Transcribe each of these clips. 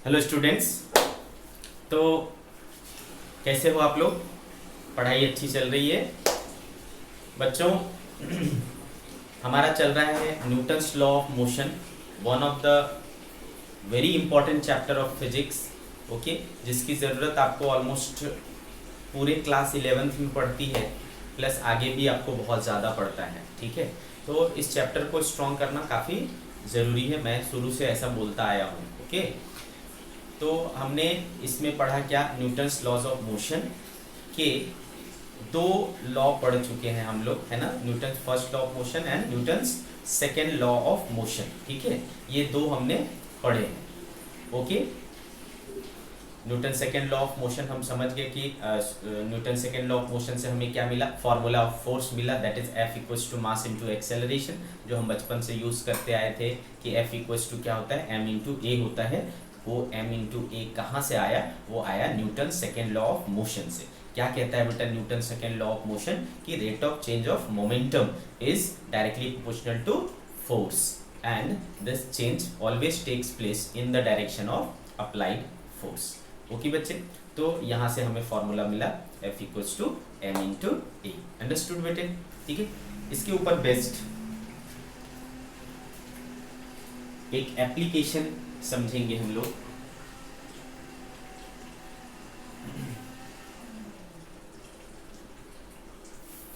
Hello students. तो कैसे हो आप लोग? पढ़ाई अच्छी चल रही है बच्चों? हमारा चल रहा है Newton's law of motion, one of the very important chapter of physics. Okay, जिसकी ज़रूरत आपको ऑलमोस्ट पूरे क्लास 11th में पड़ती है, प्लस आगे भी आपको बहुत ज़्यादा पड़ता है। ठीक है, तो इस चैप्टर को स्ट्रॉन्ग करना काफ़ी ज़रूरी है। मैं शुरू से ऐसा बोलता आया हूँ। ओके, तो हमने इसमें पढ़ा क्या? न्यूटन्स लॉज ऑफ मोशन के दो लॉ पढ़ चुके हैं हम लोग, है ना। Newton's first law of motion and Newton's second law of motion. ठीक है, ये दो हमने पढ़े हैं। Okay, Newton second law of motion हम समझ गए कि Newton second law of motion से हमें क्या मिला? फॉर्मूला ऑफ फोर्स मिला, that is F equals to mass into acceleration, जो हम बचपन से यूज़ करते आए थे कि F इक्वल्स टू क्या होता है? M इंटू ए होता है। वो M इंटू ए कहाँ से आया? वो आया Newton second law of motion से। क्या कहता है बेटा Newton second law of motion? कि rate of change of momentum is directly proportional to force and this change always takes place in the direction of applied force. Okay बच्चे, तो यहाँ से हमें फॉर्मूला मिला F equals to M into a. Understood बेटे? ठीक है, इसके ऊपर बेस्ड एक एप्लीकेशन समझेंगे हम लोग।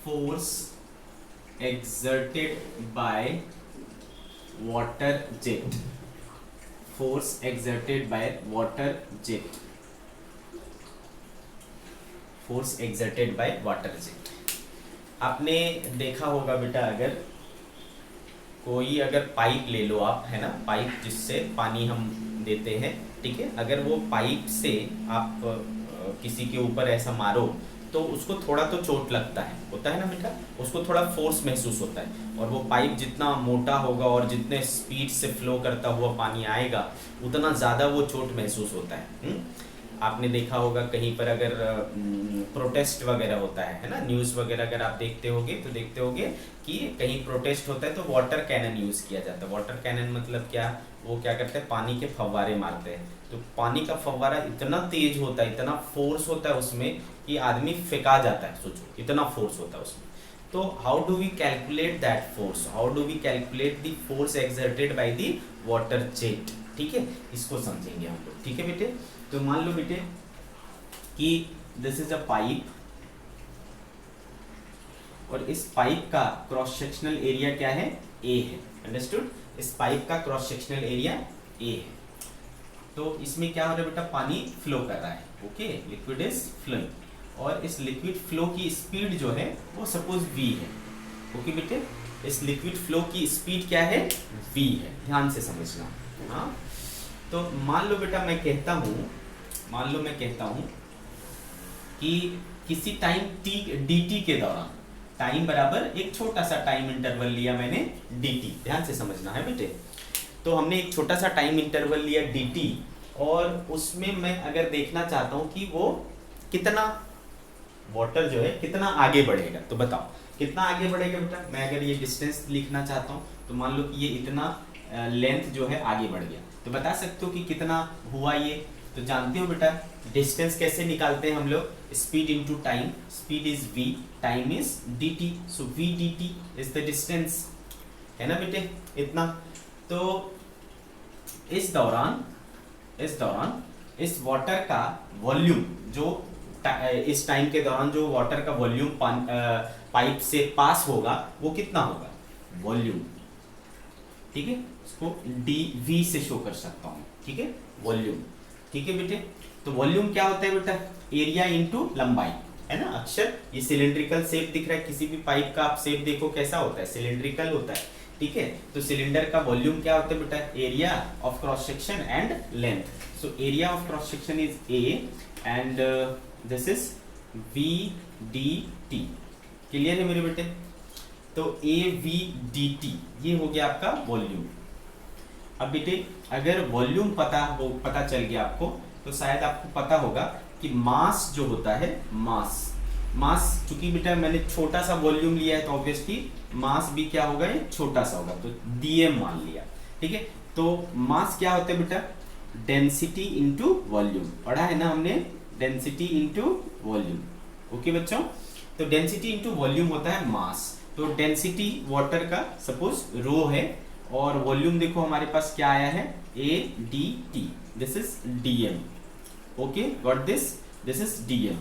Force exerted by water jet, force exerted by water jet, force exerted by water jet। आपने देखा होगा बेटा, अगर कोई पाइप ले लो आप, है ना, पाइप जिससे पानी हम देते हैं। ठीक है, अगर वो पाइप से आप किसी के ऊपर ऐसा मारो तो उसको थोड़ा तो चोट लगता है, होता है ना बेटा, उसको थोड़ा फोर्स महसूस होता है। और वो पाइप जितना मोटा होगा और जितने स्पीड से फ्लो करता हुआ पानी आएगा, उतना ज़्यादा वो चोट महसूस होता है। आपने देखा होगा कहीं पर अगर प्रोटेस्ट वगैरह होता है ना, न्यूज़ वगैरह अगर आप देखते होगे तो देखते होगे कि कहीं प्रोटेस्ट होता है तो वाटर कैनन यूज़ किया जाता है। वाटर कैनन मतलब क्या? वो क्या करते हैं? पानी के फव्वारे मारते हैं। तो पानी का फव्वारा इतना तेज होता है, इतना फोर्स होता है उसमें कि आदमी फेंका जाता है। सोचो, इतना फोर्स होता है उसमें। तो how do we calculate that force? How do we calculate the force exerted by the water jet? ठीक है, इसको समझेंगे हम लोग। ठीक है बेटे, तो मान लो बेटे कि दिस इज अ पाइप, और इस पाइप का क्रॉस सेक्शनल एरिया क्या है? ए है। अंडरस्टूड? इस पाइप का क्रॉस सेक्शनल एरिया ए है। तो इसमें क्या हो रहा है बेटा? पानी फ्लो कर रहा है। ओके, लिक्विड इज फ्लोइंग, और इस लिक्विड फ्लो की स्पीड जो है वो सपोज v है। ओके बेटे, इस लिक्विड फ्लो की स्पीड क्या है? v है। ध्यान से समझना। हाँ, तो मान लो बेटा मैं कहता हूँ कि किसी टाइम dt के दौरान, टाइम बराबर एक छोटा सा टाइम इंटरवल लिया मैंने dt। ध्यान से समझना है बेटे। तो हमने एक छोटा सा टाइम इंटरवल लिया dt, और उसमें मैं अगर देखना चाहता हूँ कि वो कितना वाटर जो है कितना आगे बढ़ेगा, तो बताओ कितना आगे बढ़ेगा बेटा? मैं अगर ये डिस्टेंस लिखना चाहता हूँ तो मान लो कि ये इतना लेंथ जो है आगे बढ़ गया, तो बता सकते हो कि कितना हुआ ये? तो जानते हो बेटा डिस्टेंस कैसे निकालते हैं हम लोग? Speed into time. Speed is v, time is dt, so v dt is the distance, है ना बेटे, इतना। तो इस दौरान इस वाटर का वॉल्यूम, जो इस टाइम के दौरान जो वाटर का वॉल्यूम पाइप से पास होगा वो कितना होगा? वॉल्यूम। ठीक है, इसको dv से शो कर सकता हूँ। ठीक है, वॉल्यूम। ठीक है बेटे, तो वॉल्यूम क्या होता है बेटा? एरिया इनटू लंबाई, है ना। अक्षर ये सिलिंड्रिकल शेप दिख रहा है, किसी भी पाइप का आप शेप देखो कैसा होता है? सिलिंड्रिकल होता है। ठीक है, तो सिलेंडर का वॉल्यूम क्या होता है बेटा? Area of cross section and length. So area of cross section is a and this is v dt। Clear है मेरे बेटे? तो a v dt ये हो गया आपका वॉल्यूम। अब बेटे अगर वॉल्यूम पता चल गया आपको, तो शायद आपको पता होगा कि मास जो होता है, मास चूंकि बेटा मैंने छोटा सा वॉल्यूम लिया है तो ऑब्वियसली मास भी क्या होगा? ये छोटा सा होगा, तो dm मान लिया। ठीक है, तो मास क्या होता है बेटा? डेंसिटी इंटू वॉल्यूम, पढ़ा है ना हमने, डेंसिटी इंटू वॉल्यूम। ओके बच्चों, तो डेंसिटी इंटू वॉल्यूम होता है मास। तो डेंसिटी वाटर का सपोज रो है और वॉल्यूम देखो हमारे पास क्या आया है, A D T, this is DM. Okay got this, this is DM.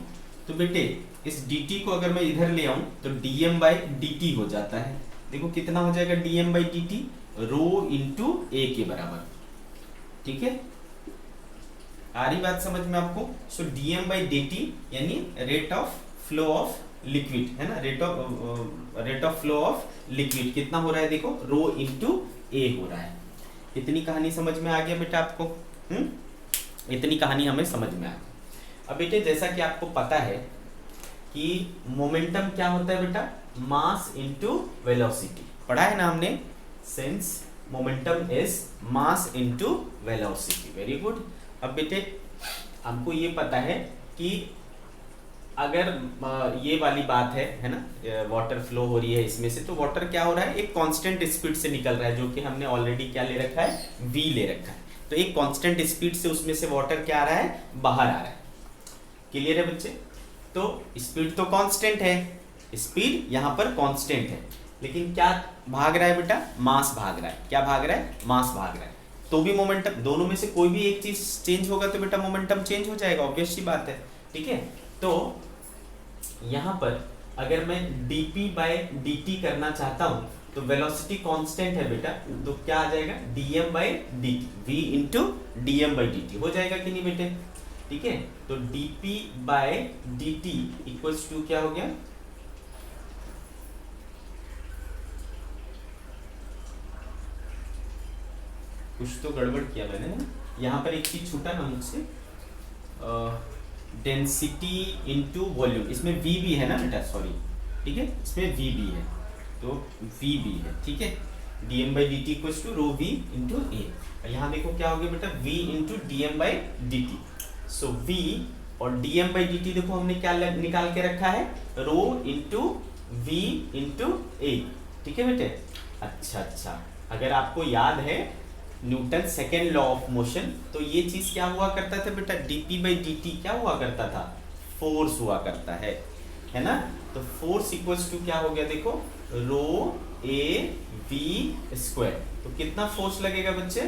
तो बेटे इस dt को अगर मैं इधर ले आऊं तो dm बाई dt हो जाता है। देखो कितना हो जाएगा dm by dt, rho into a के बराबर। ठीक है, आ रही बात समझ में आपको। सो dm बाई dt यानी rate of flow of liquid है ना, rate of flow of liquid कितना हो रहा है, देखो रो इंटू ए हो रहा है। इतनी कहानी समझ में आ गया बेटा आपको? इतनी कहानी हमें समझ में आ गई। अब बेटे जैसा कि आपको पता है कि मोमेंटम क्या होता है बेटा, मास इनटू वेलोसिटी, पढ़ा है ना हमने, since momentum is mass into velocity. Very good. अब बेटे हमको ये पता है कि अगर ये वाली बात है ना, वाटर फ्लो हो रही है इसमें से, तो वाटर क्या हो रहा है, एक कांस्टेंट स्पीड से निकल रहा है, जो कि हमने ऑलरेडी क्या ले रखा है, v ले रखा है। तो एक कांस्टेंट स्पीड से उसमें से वाटर क्या आ रहा है, बाहर आ रहा है। क्लियर है बच्चे? तो स्पीड तो कांस्टेंट है, स्पीड यहाँ पर कांस्टेंट है, लेकिन क्या भाग रहा है बेटा, मास भाग रहा है। क्या भाग रहा है, मास भाग रहा है। तो भी मोमेंटम, दोनों में से कोई भी एक चीज चेंज होगा तो बेटा मोमेंटम चेंज हो जाएगा, ऑब्वियस सी बात है। ठीक है, तो यहाँ पर अगर मैं dp बाय dt करना चाहता हूँ तो वेलोसिटी कांस्टेंट है बेटा, तो क्या आ जाएगा, dm by dt, v into dm by dt हो जाएगा कि नहीं बेटे? ठीक है, तो dp by dt equals to क्या हो गया, कुछ तो गड़बड़ किया मैंने यहाँ पर, एक चीज छूटा ना मुझसे, डेंसिटी इंटू वॉल्यूम, इसमें v भी है ना बेटा, सॉरी, ठीक है, इसमें v भी है, तो v भी है। ठीक है, dm by dt equals to rho v into a. यहाँ देखो क्या हो गया बेटा, v into dm by dt। So v और dm बाई dt देखो हमने क्या निकाल के रखा है, rho into v into a. ठीक है बेटे? अच्छा, अगर आपको याद है Newton second law of motion, तो ये चीज क्या हुआ करता था बेटा, dp बाई dt क्या हुआ करता था, फोर्स हुआ करता है ना। तो फोर्स इक्वल्स टू क्या हो गया, देखो रो ए वी स्क्वायर। तो कितना फोर्स लगेगा बच्चे,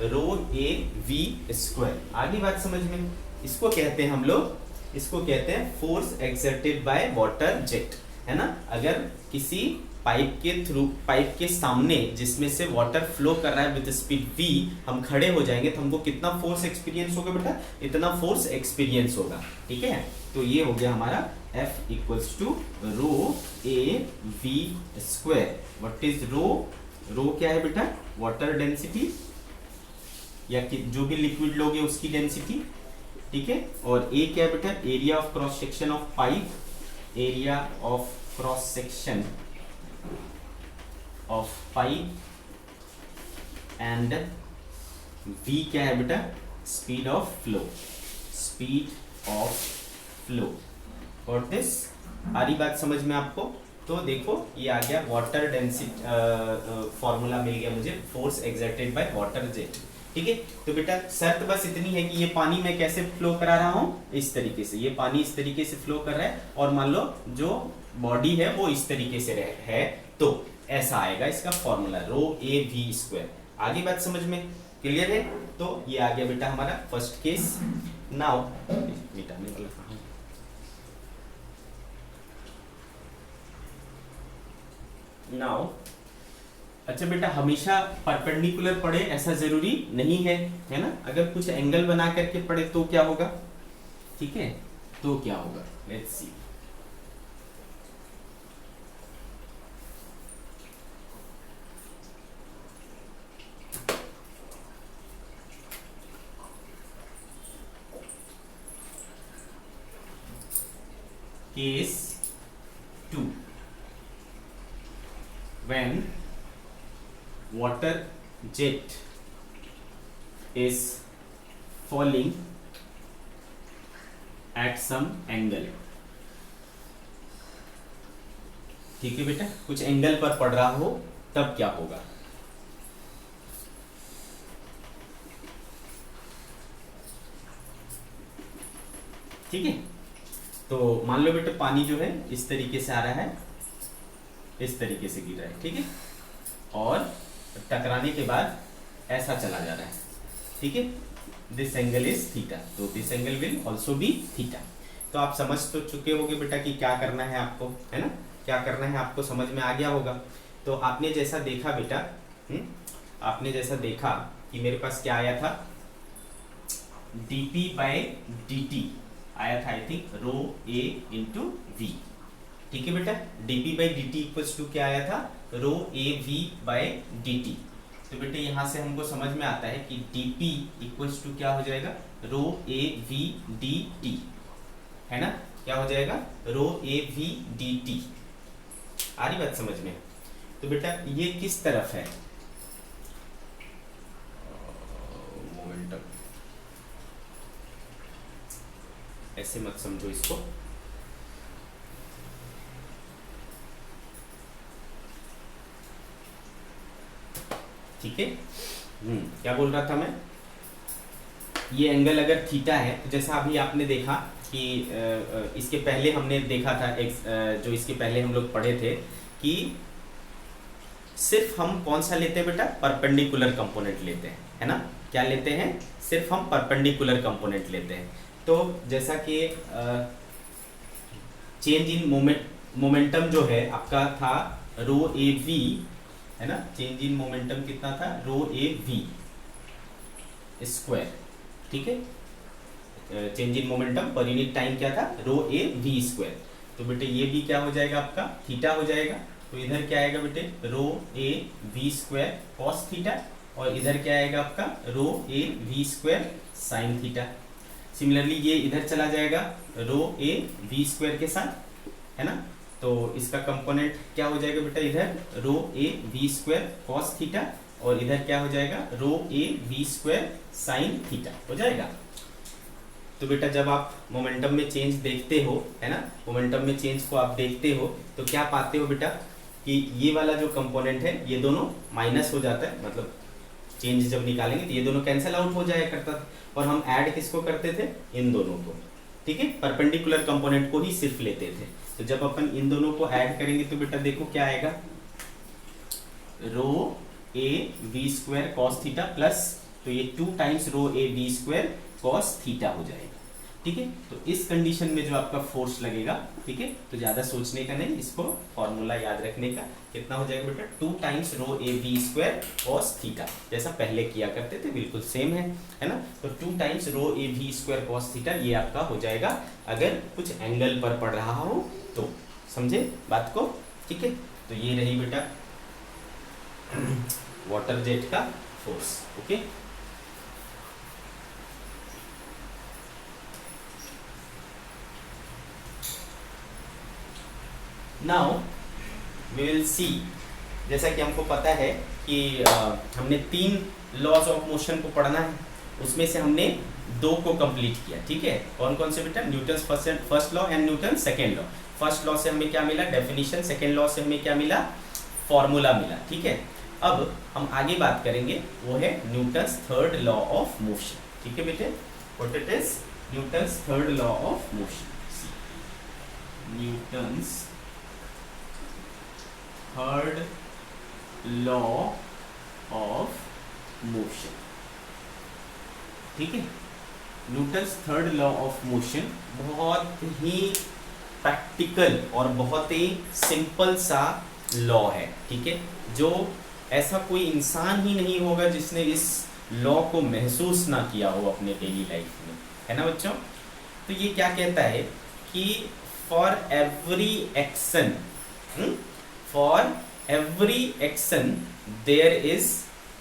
रो ए वी स्क्वायर। आगे बात समझ में, इसको कहते हैं हम लोग, इसको कहते हैं force exerted by water jet, है ना। अगर किसी पाइप के थ्रू, पाइप के सामने जिसमें से वाटर फ्लो कर रहा है विद स्पीड v, हम खड़े हो जाएंगे तो हमको कितना फोर्स एक्सपीरियंस होगा बेटा, इतना फोर्स एक्सपीरियंस होगा। ठीक है, तो ये हो गया हमारा F equals to rho A V square. What is rho, rho क्या है बेटा, वाटर डेंसिटी, या जो भी लिक्विड लोगे उसकी डेंसिटी। ठीक है, और ए क्या है बेटा, area of cross section of pipe, area of cross section of pipe, and v क्या है बेटा, speed of flow, speed of flow. और दिस आ रही बात समझ में आपको? तो देखो ये आ गया वाटर डेंसिटी, फॉर्मूला मिल गया मुझे, force exerted by water jet. ठीक है, तो बेटा शर्त बस इतनी है कि ये पानी मैं कैसे फ्लो करा रहा हूँ, इस तरीके से, ये पानी इस तरीके से फ्लो कर रहा है, और मान लो जो बॉडी है वो इस तरीके से है, तो ऐसा आएगा इसका formula, rho A V square. आगे बात समझ में क्लियर है? तो ये आ गया बेटा हमारा फर्स्ट केस। नाउ मिटाने वाला कहाँ है? नाउ अच्छा बेटा, हमेशा परपेंडिकुलर पढ़े ऐसा जरूरी नहीं है ना। अगर कुछ एंगल बना करके पढ़े तो क्या होगा, ठीक है, तो क्या होगा, let's see. Case 2, when water jet is falling at some angle। ठीक है बेटा, कुछ एंगल पर पड़ रहा हो तब क्या होगा। ठीक है। तो मान लो बेटा पानी जो है इस तरीके से आ रहा है, इस तरीके से गिर रहा है, ठीक है, और टकराने के बाद ऐसा चला जा रहा है, ठीक है। दिस एंगल इज थीटा, तो this angle will also be theta. तो आप समझ तो चुके होगे बेटा कि क्या करना है आपको, है ना, क्या करना है आपको समझ में आ गया होगा। तो आपने जैसा देखा बेटा, आपने जैसा देखा कि मेरे पास क्या आया था, dp बाय dt आया था, I think rho a into V, ठीक है बेटा। dp by dt equals to क्या आया था, rho a v by dt। तो बेटे यहाँ से हमको समझ में आता है कि dp इक्वल्स टू क्या हो जाएगा, रो a v dt, है ना, क्या हो जाएगा, रो a v dt। आ रही बात समझ में। तो बेटा ये किस तरफ है, मोमेंटम, ऐसे मत समझो इसको, ठीक है। क्या बोल रहा था मैं, ये एंगल अगर थीटा है तो जैसा अभी आपने देखा कि इसके पहले हमने देखा था, जो इसके पहले हम लोग पढ़े थे कि सिर्फ हम कौन सा लेते हैं बेटा, परपेंडिकुलर कंपोनेंट लेते हैं, है ना, क्या लेते हैं, सिर्फ हम परपेंडिकुलर कंपोनेंट लेते हैं। तो जैसा कि चेंज इन मोमेंटम जो है आपका था रो ए वी, है ना, चेंज इन मोमेंटम कितना था, रो ए वी स्क्वायर, ठीक है। Change in momentum per unit time क्या था, रो ए वी स्क्वायर। तो बेटे ये भी क्या हो जाएगा आपका, थीटा हो जाएगा। तो इधर क्या आएगा बेटे, rho A V square cos theta, और इधर क्या आएगा आपका, rho A V square sine theta. Similarly ये इधर चला जाएगा रो ए वी स्क्वायर के साथ, है ना। तो इसका कंपोनेंट क्या हो जाएगा बेटा, इधर rho A V square cos theta, और इधर क्या हो जाएगा, rho A V square sine theta हो जाएगा। तो बेटा जब आप मोमेंटम में चेंज देखते हो, है ना, मोमेंटम में चेंज को आप देखते हो तो क्या पाते हो बेटा कि ये वाला जो कंपोनेंट है ये दोनों माइनस हो जाता है, मतलब चेंज जब निकालेंगे तो ये दोनों कैंसिल आउट हो जाया करता था, और हम ऐड किसको करते थे, इन दोनों को, ठीक है, परपेंडिकुलर कंपोनेंट को ही सिर्फ लेते थे। तो जब अपन इन दोनों को ऐड करेंगे तो बेटा देखो क्या आएगा, rho A V square cos theta plus, तो ये 2 times rho A V square cos theta हो जाएगा, ठीक है। तो इस कंडीशन में जो आपका फोर्स लगेगा, ठीक है, तो ज्यादा सोचने का नहीं, इसको फॉर्मूला याद रखने का, कितना हो जाएगा बेटा, 2 times rho A V square cos theta, जैसा पहले किया करते थे बिल्कुल सेम है ना। तो 2 times rho A V square cos theta ये आपका हो जाएगा अगर कुछ एंगल पर पड़ रहा हो तो, समझे बात को, ठीक है। तो ये रही बेटा वाटर जेट का force, okay. Now we will see, जैसा कि हमको पता है कि हमने 3 लॉज ऑफ मोशन को पढ़ना है, उसमें से हमने 2 को कंप्लीट किया, ठीक है। कौन कौन से बेटा, Newton's first law and Newton second law. First law से हमें क्या मिला, डेफिनेशन, सेकेंड लॉ से हमें क्या मिला, फॉर्मूला मिला, ठीक है। अब हम आगे बात करेंगे, वो है Newton's third law of motion, ठीक है बेटे, what it is, Newton's third law of motion, Newton's third law of motion, ठीक है। Newton's third law of motion बहुत ही प्रैक्टिकल और बहुत ही सिंपल सा लॉ है, ठीक है, जो ऐसा कोई इंसान ही नहीं होगा जिसने इस लॉ को महसूस ना किया हो अपने डेली लाइफ में, है ना बच्चों। तो ये क्या कहता है कि for every action, for every action there is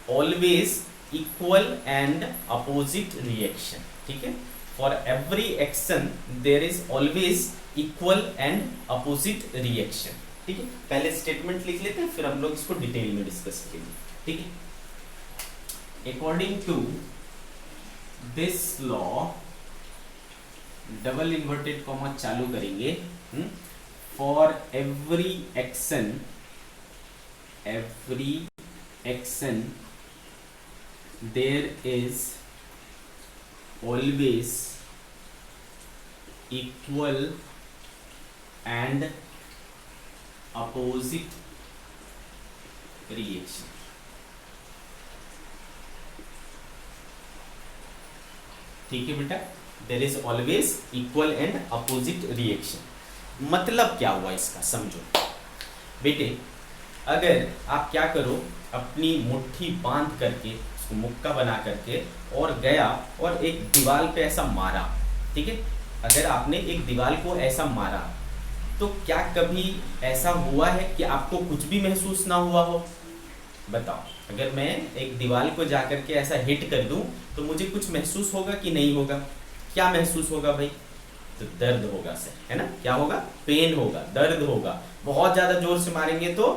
always equal and opposite reaction, ठीक है। for every action there is always equal and opposite reaction, ठीक है। पहले स्टेटमेंट लिख लेते हैं फिर हम लोग इसको डिटेल में डिस्कस करेंगे, ठीक है। According to this law, double inverted comma चालू करेंगे, for every action there is always equal and opposite reaction. ठीक है बेटा, there is always equal and opposite reaction. मतलब क्या हुआ इसका समझो बेटे। अगर आप क्या करो, अपनी मुट्ठी बांध करके उसको मुक्का बना करके और गया और एक दीवार पे ऐसा मारा, ठीक है, अगर आपने एक दीवार को ऐसा मारा तो क्या कभी ऐसा हुआ है कि आपको कुछ भी महसूस ना हुआ हो? बताओ, अगर मैं एक दीवार को जाकर के ऐसा हिट कर दूं तो मुझे कुछ महसूस होगा कि नहीं होगा? क्या महसूस होगा भाई? तो दर्द होगा सर, है ना? क्या होगा? पेन होगा, दर्द होगा। बहुत ज्यादा जोर से मारेंगे तो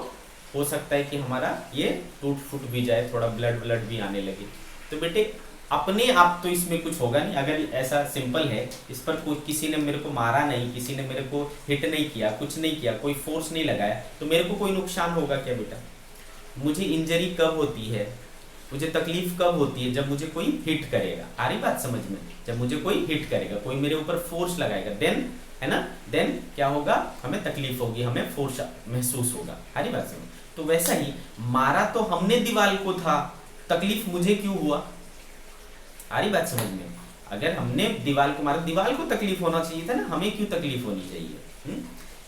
हो सकता है कि हमारा ये टूट फूट भी जाए, थोड़ा ब्लड भी आने लगे। तो बेटे अपने आप तो इसमें कुछ होगा नहीं। अगर ऐसा सिंपल है, इस पर कोई किसी ने मेरे को मारा नहीं, किसी ने मेरे को हिट नहीं किया, कुछ नहीं किया, कोई फोर्स नहीं लगाया, तो मेरे को कोई नुकसान होगा क्या बेटा? मुझे इंजरी कब होती है, मुझे तकलीफ कब होती है? जब मुझे कोई हिट करेगा। आ रही बात समझ में? जब मुझे कोई हिट करेगा, कोई मेरे ऊपर फोर्स लगाएगा, देन, है ना, देन क्या होगा? हमें तकलीफ होगी, हमें फोर्स महसूस होगा। आ रही बात समझ? तो वैसा ही मारा तो हमने दीवार को था, तकलीफ मुझे क्यों हुआ? आ रही बात समझ में? अगर हमने दीवार को मारा, दीवार को तकलीफ होना चाहिए था ना, हमें क्यों तकलीफ होनी चाहिए?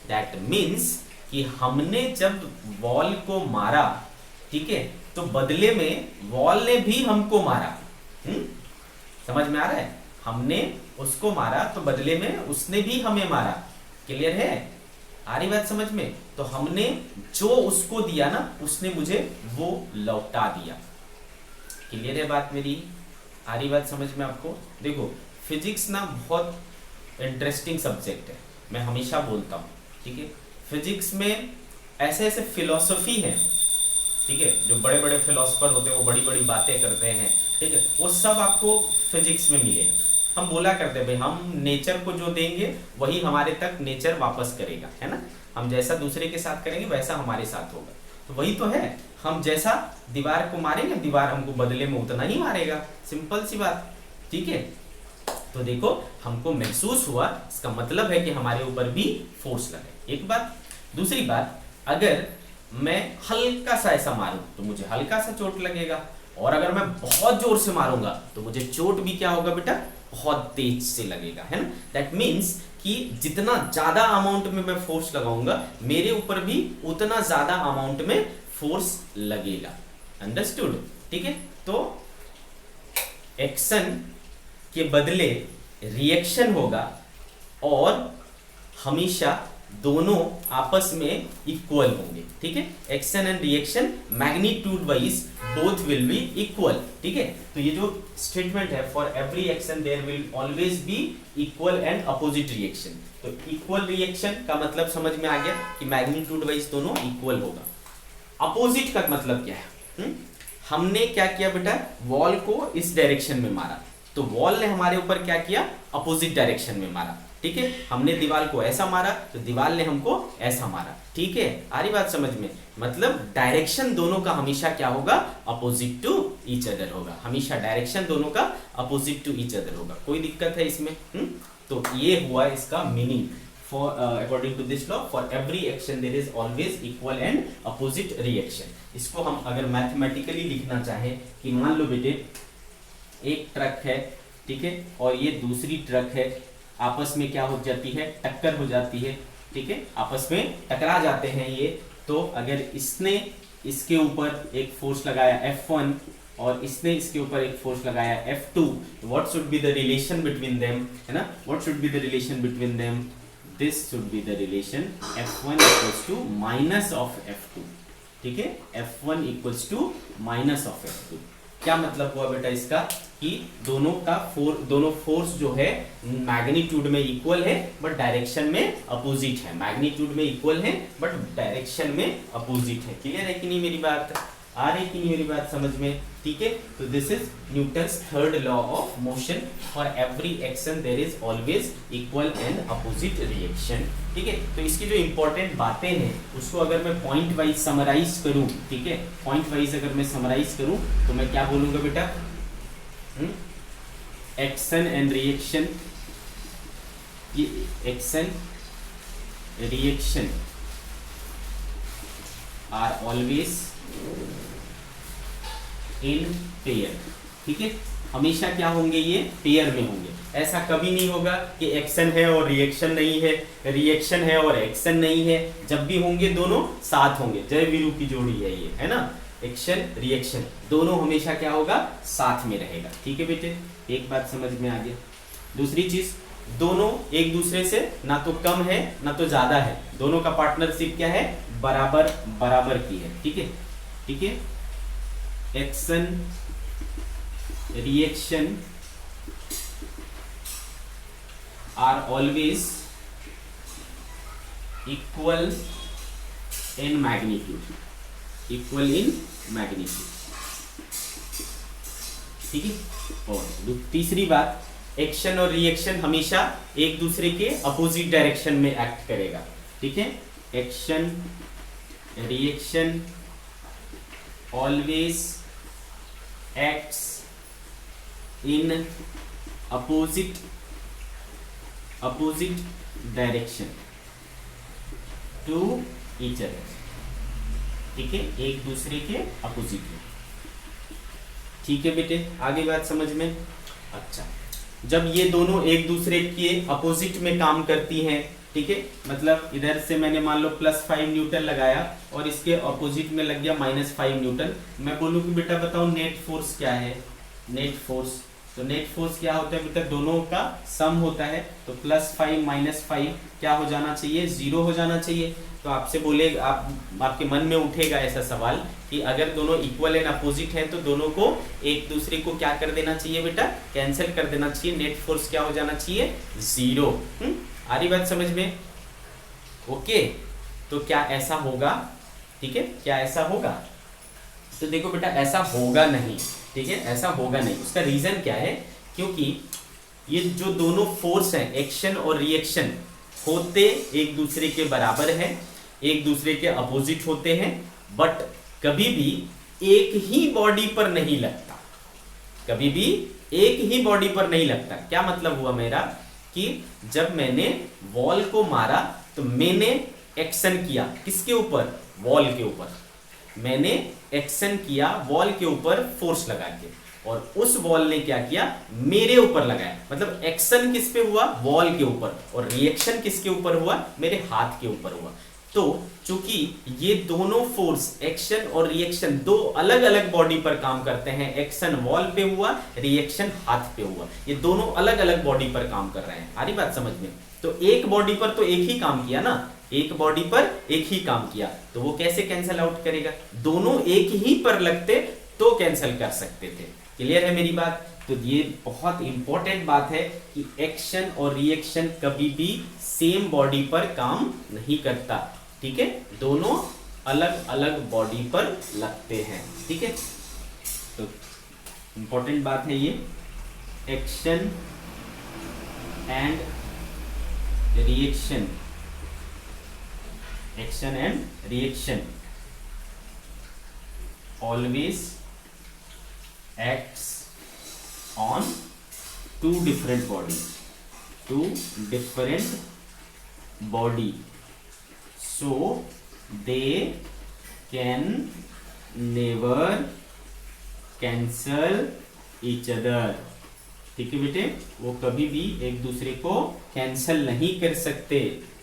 दैट मीन्स कि हमने जब वॉल को मारा, ठीक है, तो बदले में वॉल ने भी हमको मारा। समझ में आ रहा है? हमने उसको मारा तो बदले में उसने भी हमें मारा। क्लियर है? आ रही बात समझ में? तो हमने जो उसको दिया ना, उसने मुझे वो लौटा दिया। क्लियर है बात मेरी? आ रही बात समझ में आपको? देखो फिजिक्स ना बहुत इंटरेस्टिंग सब्जेक्ट है, मैं हमेशा बोलता हूँ, ठीक है। फिजिक्स में ऐसे ऐसे फिलॉसफी है, ठीक है, जो बड़े बड़े फिलोसफर होते हैं वो बड़ी बड़ी बातें करते हैं, ठीक है, वो सब आपको फिजिक्स में मिलेगा। हम बोला करते हैं भाई हम नेचर को जो देंगे वही हमारे तक नेचर वापस करेगा, है ना। हम जैसा दूसरे के साथ करेंगे वैसा हमारे साथ होगा। तो वही तो है, हम जैसा दीवार को मारेंगे दीवार हमको बदले में उतना ही मारेगा। सिंपल सी बात, ठीक है। तो देखो हमको महसूस हुआ, इसका मतलब है कि हमारे ऊपर भी फोर्स लगे। एक बात। दूसरी बात, अगर मैं हल्का सा ऐसा मारूं तो मुझे हल्का सा चोट लगेगा, और अगर मैं बहुत जोर से मारूंगा तो मुझे चोट भी क्या होगा बेटा? बहुत तेज से लगेगा, है ना। दैट मीन्स कि जितना ज्यादा अमाउंट में मैं फोर्स लगाऊंगा मेरे ऊपर भी उतना ज्यादा अमाउंट में फोर्स लगेगा। अंडरस्टूड? ठीक है। तो एक्शन के बदले रिएक्शन होगा और हमेशा दोनों आपस में इक्वल होंगे, ठीक है। Action and reaction magnitude wise both will be equal, ठीक है। तो ये जो स्टेटमेंट है, for every action there will always be equal and opposite reaction. तो इक्वल रिएक्शन का मतलब समझ में आ गया कि मैग्नीट्यूड वाइज दोनों इक्वल होगा। अपोजिट का मतलब क्या है? हमने क्या किया बेटा? वॉल को इस डायरेक्शन में मारा, तो वॉल ने हमारे ऊपर क्या किया? अपोजिट डायरेक्शन में मारा, ठीक है। हमने दीवार को ऐसा मारा तो दीवार ने हमको ऐसा मारा, ठीक है। आ रही बात समझ में? मतलब डायरेक्शन दोनों का हमेशा क्या होगा? अपोजिट टू ईच अदर होगा। हमेशा डायरेक्शन दोनों का अपोजिट टू ईच अदर होगा। कोई दिक्कत है इसमें? तो ये हुआ इसका meaning. For according to this law, for every action there is always equal and opposite reaction. इसको हम अगर मैथमेटिकली लिखना चाहें कि मान लो बेटे एक ट्रक है, ठीक है, और ये दूसरी ट्रक है, आपस में क्या हो जाती है? टक्कर हो जाती है, ठीक है, आपस में टकरा जाते हैं ये। तो अगर इसने इसके ऊपर एक फोर्स लगाया F1 और इसने इसके ऊपर एक फोर्स लगाया F2, what should be the relation between them, है ना? What should be the relation between them? This should be the relation F1 equals to minus of F2, ठीक है। F1 equals to minus of F2। क्या मतलब हुआ बेटा इसका? कि दोनों फोर्स जो है मैग्नीट्यूड में इक्वल है बट डायरेक्शन में अपोजिट है। मैग्नीट्यूड में इक्वल है बट डायरेक्शन में अपोजिट है। क्लियर है कि नहीं मेरी बात? आ रही कि नहीं मेरी बात समझ में? ठीक है। तो this is Newton's third law of motion. For every action there is always equal and opposite reaction, ठीक है। तो इसकी जो इंपॉर्टेंट बातें हैं उसको अगर मैं पॉइंट वाइज समराइज करूं, ठीक है, पॉइंट वाइज अगर मैं समराइज करूं तो मैं क्या बोलूंगा बेटा? एक्शन एंड रिएक्शन कि action reaction are always in pair, ठीक है, हमेशा क्या होंगे, ये पेयर में होंगे। ऐसा कभी नहीं होगा कि एक्शन है और रिएक्शन नहीं है, रिएक्शन है और एक्शन नहीं है। जब भी होंगे दोनों साथ होंगे। जय वीरू की जोड़ी है ये, है ना, एक्शन रिएक्शन दोनों हमेशा क्या होगा, साथ में रहेगा। ठीक है बेटे, एक बात समझ में आ गया। दूसरी चीज, दोनों एक दूसरे से ना तो कम है ना तो ज्यादा है, दोनों का पार्टनरशिप क्या है, बराबर बराबर की है। ठीक है, ठीक है, action reaction are always equal in magnitude, equal in magnitude. ठीक है, और तीसरी बात, एक्शन और रिएक्शन हमेशा एक दूसरे के अपोजिट डायरेक्शन में एक्ट करेगा। ठीक है, action reaction always acts in opposite direction to each other. ठीक है, एक दूसरे के अपोजिट में। ठीक है बेटे, आगे बात समझ में। अच्छा, जब ये दोनों एक दूसरे के अपोजिट में काम करती हैं, ठीक है, मतलब इधर से मैंने मान लो +5 न्यूटन लगाया और इसके अपोजिट में लग गया -5 न्यूटन। मैं बोलूँ कि बेटा बताओ नेट फोर्स क्या है, नेट फोर्स, तो नेट फोर्स क्या होता है बेटा, दोनों का सम होता है। तो +5 - 5 क्या हो जाना चाहिए, 0 हो जाना चाहिए। तो आपसे बोले, आपके मन में उठेगा ऐसा सवाल कि अगर दोनों इक्वल एंड अपोजिट है तो दोनों को एक दूसरे को क्या कर देना चाहिए बेटा, कैंसिल कर देना चाहिए। नेट फोर्स क्या हो जाना चाहिए, 0। आ रही बात समझ में? ओके, तो क्या ऐसा होगा? ठीक है, क्या ऐसा होगा? तो देखो बेटा, ऐसा होगा नहीं। ठीक है, ऐसा होगा नहीं। उसका रीजन क्या है, क्योंकि ये जो दोनों फोर्स हैं, एक्शन और रिएक्शन, होते एक दूसरे के बराबर हैं, एक दूसरे के अपोजिट होते हैं, बट कभी भी एक ही बॉडी पर नहीं लगता, कभी भी एक ही बॉडी पर नहीं लगता। क्या मतलब हुआ मेरा, कि जब मैंने वॉल को मारा तो मैंने एक्शन किया किसके ऊपर, वॉल के ऊपर। मैंने एक्शन किया वॉल के ऊपर फोर्स लगा के, और उस वॉल ने क्या किया, मेरे ऊपर लगाया। मतलब एक्शन किस पे हुआ, वॉल के ऊपर, और रिएक्शन किसके ऊपर हुआ, मेरे हाथ के ऊपर हुआ। तो चूंकि ये दोनों फोर्स, एक्शन और रिएक्शन, दो अलग अलग बॉडी पर काम करते हैं। एक्शन वॉल पे हुआ, रिएक्शन हाथ पे हुआ, ये दोनों अलग अलग बॉडी पर काम कर रहे हैं। आ रही बात समझ में? तो एक बॉडी पर तो एक ही काम किया ना, एक बॉडी पर एक ही काम किया, तो वो कैसे कैंसिल आउट करेगा? दोनों एक ही पर लगते तो कैंसिल कर सकते थे। क्लियर है मेरी बात? तो ये बहुत इंपॉर्टेंट बात है कि एक्शन और रिएक्शन कभी भी सेम बॉडी पर काम नहीं करता। ठीक है, दोनों अलग अलग बॉडी पर लगते हैं। ठीक है, तो इंपॉर्टेंट बात है ये, action and reaction, action and reaction always acts on two different bodies, so they can never cancel each other। ठीक है बेटे, वो कभी भी एक दूसरे को कैंसिल नहीं कर सकते,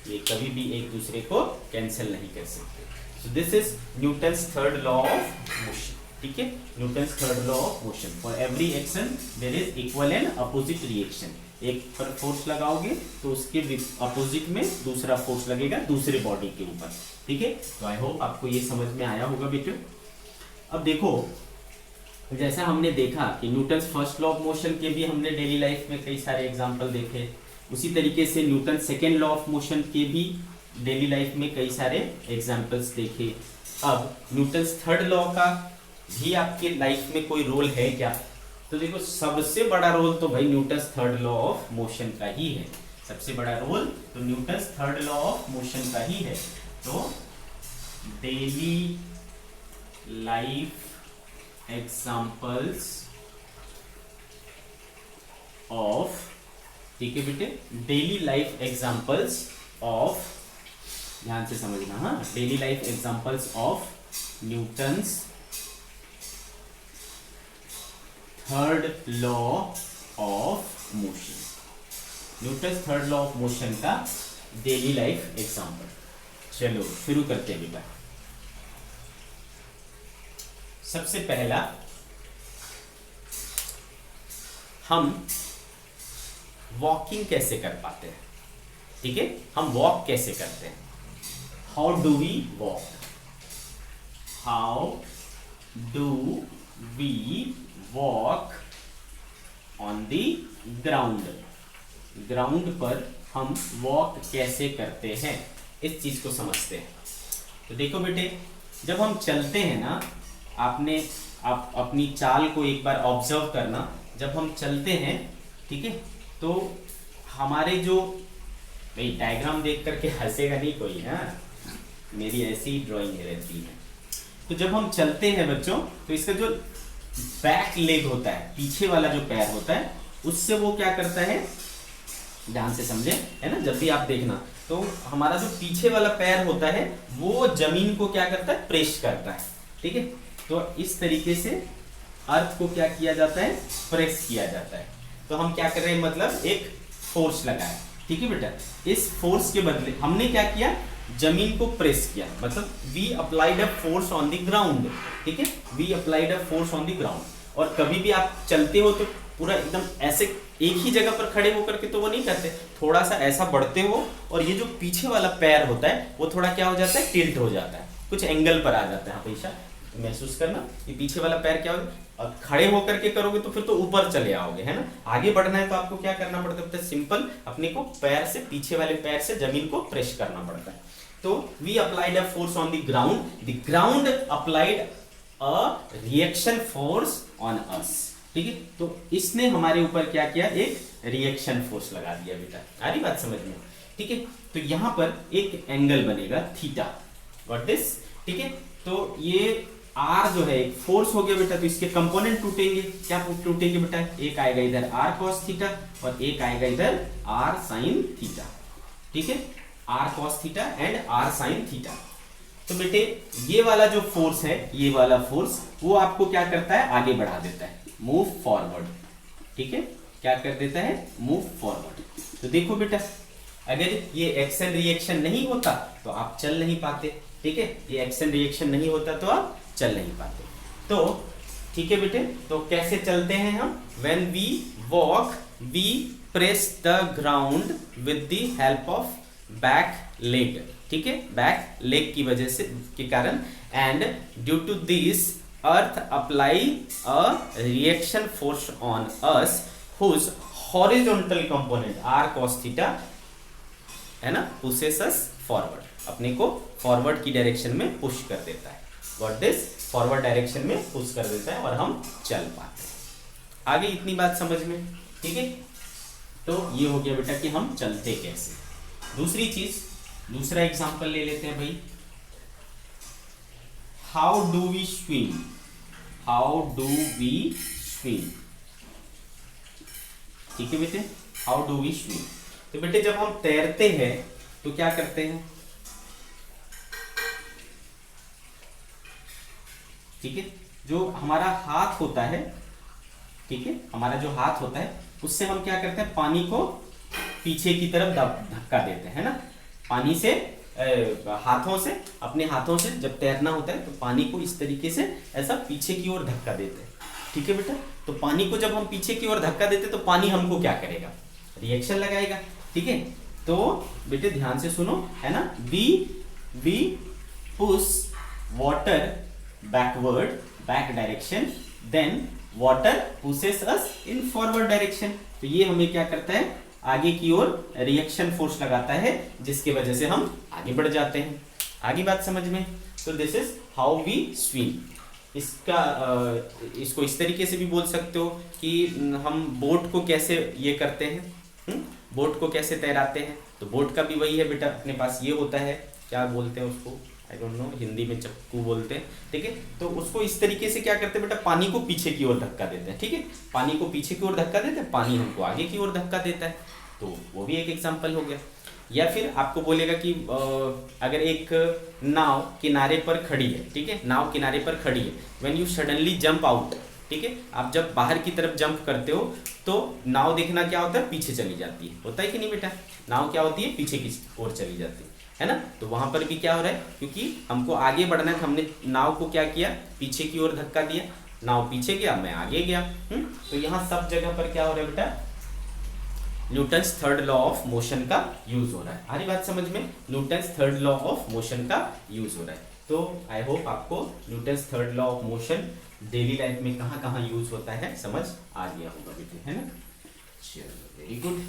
ये कभी भी एक दूसरे को कैंसिल नहीं कर सकते। so this is Newton's third law of motion। ठीक है, Newton's third law of motion, for every action there is equal and opposite reaction. एक पर फोर्स लगाओगे तो उसके अपोजिट में दूसरा फोर्स लगेगा दूसरे बॉडी के ऊपर। ठीक है, तो आई होप आपको ये समझ में आया होगा बेटे। अब देखो, जैसा हमने देखा कि Newton's first law of motion के भी हमने डेली लाइफ में कई सारे एग्जाम्पल देखे, उसी तरीके से Newton second law of motion के भी डेली लाइफ में कई सारे एग्जाम्पल्स देखे। अब न्यूटन्स थर्ड लॉ का भी आपके लाइफ में कोई रोल है क्या? तो देखो, सबसे बड़ा रोल तो भाई Newton's third law of motion का ही है। सबसे बड़ा रोल तो Newton's third law of motion का ही है। तो डेली लाइफ एग्जांपल्स ऑफ ठीक है बेटे, डेली लाइफ एग्जांपल्स ऑफ, ध्यान से समझना, हाँ, daily life examples of Newton's third law of motion, Newton's third law of motion का डेली लाइफ एग्जांपल। चलो शुरू करते हैं बेटा। सबसे पहला हम वॉकिंग कैसे कर पाते हैं, ठीक है, हम वॉक कैसे करते हैं, how do we walk, how do we walk on the ground, ground पर हम वॉक कैसे करते हैं, इस चीज को समझते हैं। तो देखो बेटे, जब हम चलते हैं ना, आप अपनी चाल को एक बार ऑब्जर्व करना, जब हम चलते हैं, ठीक है, तो हमारे जो, भाई डायग्राम देख करके हंसेगा नहीं कोई, हाँ, मेरी ऐसी ही ड्राइंग रहती है। तो जब हम चलते हैं बच्चों, तो इसका जो बैक लेग होता है, पीछे वाला जो पैर होता है, उससे वो क्या करता है, ध्यान से समझे, है ना, जब भी आप देखना, तो हमारा जो पीछे वाला पैर होता है वो जमीन को क्या करता है, प्रेस करता है, ठीक है। तो इस तरीके से अर्थ को क्या किया जाता है, प्रेस किया जाता है। तो हम क्या कर रहे हैं, मतलब एक फोर्स लगाया, ठीक है बेटा। इस फोर्स के बदले हमने क्या किया, जमीन को प्रेस किया, मतलब we applied a force on the ground, ठीक है, we applied a force on the ground. और कभी भी आप चलते हो तो पूरा एकदम ऐसे एक ही जगह पर खड़े होकर के तो वो नहीं करते, थोड़ा सा ऐसा बढ़ते हो, और ये जो पीछे वाला पैर होता है वो थोड़ा क्या हो जाता है, टिल्ट हो जाता है, कुछ एंगल पर आ जाता है। हमेशा महसूस करना, ये पीछे वाला पैर क्या होगा, और खड़े होकर के करोगे तो फिर तो ऊपर चले आओगे, है ना। आगे बढ़ना है तो आपको क्या करना पड़ता है, सिंपल अपने को पैर से, पीछे वाले पैर से जमीन को प्रेस करना पड़ता है। तो we applied a force on the ground applied a reaction force on us, ठीक है। तो इसने हमारे ऊपर क्या किया, एक रिएक्शन फोर्स लगा दिया बेटा, आ रही बात समझ में, ठीक है। तो यहां पर एक एंगल बनेगा थीटा, व्हाट दिस, ठीक है। तो ये आर जो है एक फोर्स हो गया बेटा, तो इसके कंपोनेंट टूटेंगे, क्या टूटेंगे बेटा, एक आएगा इधर आर कॉस थीटा और एक आएगा इधर आर साइन थीटा, ठीक है, R cos theta and R sine theta. तो बेटे ये वाला जो फोर्स है, ये वाला फोर्स वो आपको क्या करता है, आगे बढ़ा देता है, मूव फॉरवर्ड, ठीक है, क्या कर देता है, मूव फॉरवर्ड। तो देखो बेटा, अगर ये एक्शन रिएक्शन नहीं होता तो आप चल नहीं पाते, ठीक है, ये एक्शन रिएक्शन नहीं होता तो आप चल नहीं पाते। तो ठीक है बेटे, तो कैसे चलते हैं हम, when we walk we press the ground with the help of back leg, ठीक है, बैक लेग की वजह से के कारण, and due to this earth apply a reaction force on us whose horizontal component R cos theta, है ना, pushes अस forward, अपने को फॉरवर्ड की डायरेक्शन में पुश कर देता है, व्हाट दिस, फॉरवर्ड डायरेक्शन में पुश कर देता है और हम चल पाते हैं। आगे इतनी बात समझ में, ठीक है। तो ये हो गया बेटा कि हम चलते कैसे। दूसरी चीज, दूसरा एग्जांपल ले लेते हैं भाई, how do we swim, how do we swim, ठीक है बेटे, हाउ डू वी स्विम। तो बेटे जब हम तैरते हैं तो क्या करते हैं, ठीक है, जो हमारा हाथ होता है, ठीक है, हमारा जो हाथ होता है उससे हम क्या करते हैं, पानी को पीछे की तरफ धक्का देते हैं, है ना, पानी से हाथों से, अपने हाथों से जब तैरना होता है तो पानी को इस तरीके से ऐसा पीछे की ओर धक्का देते हैं, ठीक है बेटा। तो पानी को जब हम पीछे की ओर धक्का देते तो पानी हमको क्या करेगा, रिएक्शन लगाएगा, ठीक है। तो बेटे ध्यान से सुनो, है ना, we push water backward, back direction, then water pushes us in forward direction. तो ये हमें क्या करता है, आगे की ओर रिएक्शन फोर्स लगाता है, जिसके वजह से हम आगे बढ़ जाते हैं। आगे बात समझ में। तो this is how we swim. इसका इसको इस तरीके से भी बोल सकते हो कि हम बोट को कैसे ये करते हैं, बोट को कैसे तैराते हैं। तो बोट का भी वही है बेटा, अपने पास ये होता है, क्या बोलते हैं उसको, आई डोंट नो, हिंदी में चक्कू बोलते हैं, ठीक है। तो उसको इस तरीके से क्या करते हैं बेटा, पानी को पीछे की ओर धक्का देते हैं, ठीक है, पानी को पीछे की ओर धक्का देते हैं, पानी हमको आगे की ओर धक्का देता है। तो वो भी एक एग्जाम्पल हो गया। या फिर आपको बोलेगा कि अगर एक नाव किनारे पर खड़ी है, ठीक है, नाव किनारे पर खड़ी है, when you suddenly jump out, ठीक है, आप जब बाहर की तरफ जंप करते हो तो नाव देखना क्या होता है, पीछे चली जाती है, होता है कि नहीं बेटा, नाव क्या होती है, पीछे की ओर चली जाती है ना। तो वहां पर भी क्या हो रहा है, क्योंकि हमको आगे बढ़ना है, हमने नाव को क्या किया, पीछे की ओर धक्का दिया, नाव पीछे गया, मैं आगे गया। तो यहाँ सब जगह पर क्या हो रहा है बेटा, Newton's third law of motion का यूज हो रहा है। आ रही बात समझ में, Newton's third law of motion का यूज हो रहा है। तो आई होप आपको Newton's third law of motion daily life में कहाँ कहाँ यूज होता है समझ आ गया होगा बेटे, है ना। चलो वेरी गुड।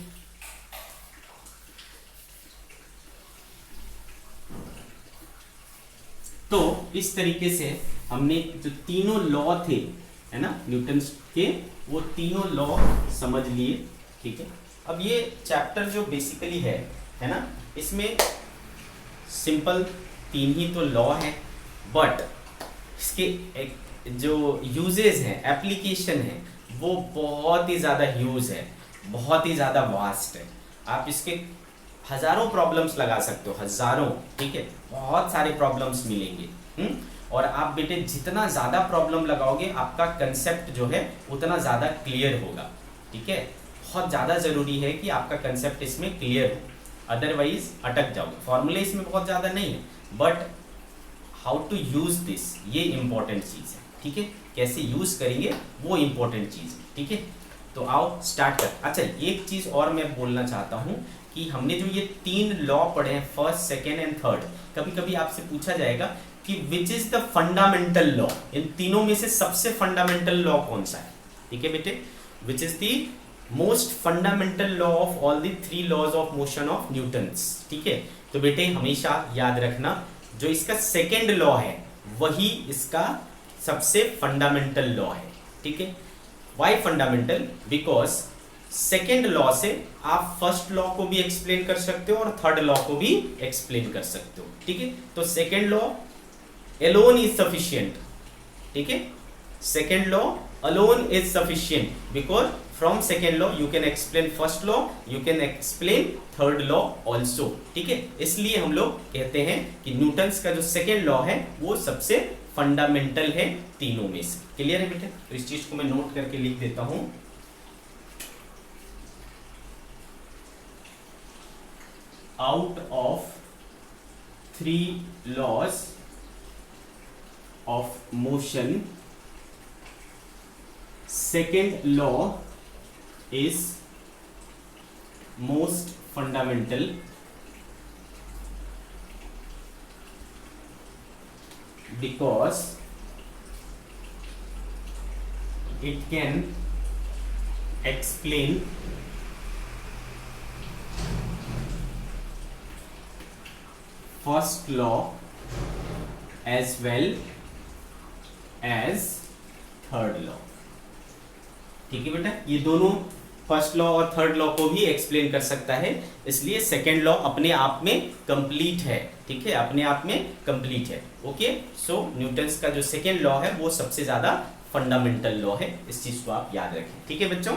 तो इस तरीके से हमने जो तीनों लॉ थे, है ना, न्यूटन्स के, वो तीनों लॉ समझ लिए, ठीक है। अब ये चैप्टर जो बेसिकली है ना, इसमें सिंपल तीन ही तो लॉ है, बट इसके जो यूजेस हैं, एप्लीकेशन है, वो बहुत ही ज़्यादा ह्यूज है, बहुत ही ज़्यादा वास्ट है। आप इसके हज़ारों प्रॉब्लम्स लगा सकते हो, हज़ारों, ठीक है, बहुत सारे प्रॉब्लम्स मिलेंगे। और आप बेटे जितना ज़्यादा प्रॉब्लम लगाओगे, आपका कंसेप्ट जो है उतना ज़्यादा क्लियर होगा, ठीक है। बहुत ज़्यादा ज़रूरी है कि आपका कंसेप्ट इसमें क्लियर हो, अदरवाइज अटक जाओगे। फॉर्मूले इसमें बहुत ज़्यादा नहीं है, but how to use this, ये इंपॉर्टेंट चीज़ है, ठीक है। कैसे यूज़ करेंगे वो इंपॉर्टेंट चीज़ है, ठीक है। तो आओ स्टार्ट कर। अच्छा, एक चीज़ और मैं बोलना चाहता हूँ कि हमने जो ये तीन लॉ पढ़े हैं, फर्स्ट, सेकेंड एंड थर्ड, कभी कभी आपसे पूछा जाएगा कि which is the fundamental law, इन तीनों में से सबसे फंडामेंटल लॉ कौन सा है, ठीक है बेटे। Which is the most fundamental law of all the three laws of motion of Newton's, ठीक है। तो बेटे हमेशा याद रखना, जो इसका सेकेंड लॉ है वही इसका सबसे फंडामेंटल लॉ है, ठीक है। Why fundamental, because second law से आप फर्स्ट लॉ को भी एक्सप्लेन कर सकते हो और थर्ड लॉ को भी एक्सप्लेन कर सकते हो, ठीक है। तो second law alone is sufficient, ठीक है। Second law alone is sufficient because from second law you can explain first law, you can explain third law also, ठीक है। इसलिए हम लोग कहते हैं कि न्यूटन्स का जो सेकेंड लॉ है वो सबसे फंडामेंटल है तीनों में से। क्लियर है बेटे। तो इस चीज को मैं नोट करके लिख देता हूं। Out of three laws of motion, second law is most fundamental because it can explain first law as well as third law, ठीक है बेटा। ये दोनों फर्स्ट लॉ और थर्ड लॉ को भी एक्सप्लेन कर सकता है, इसलिए सेकेंड लॉ अपने आप में कंप्लीट है, ठीक है, अपने आप में कंप्लीट है। ओके, सो न्यूटन्स का जो सेकेंड लॉ है वो सबसे ज्यादा फंडामेंटल लॉ है, इस चीज को आप याद रखें, ठीक है बच्चों।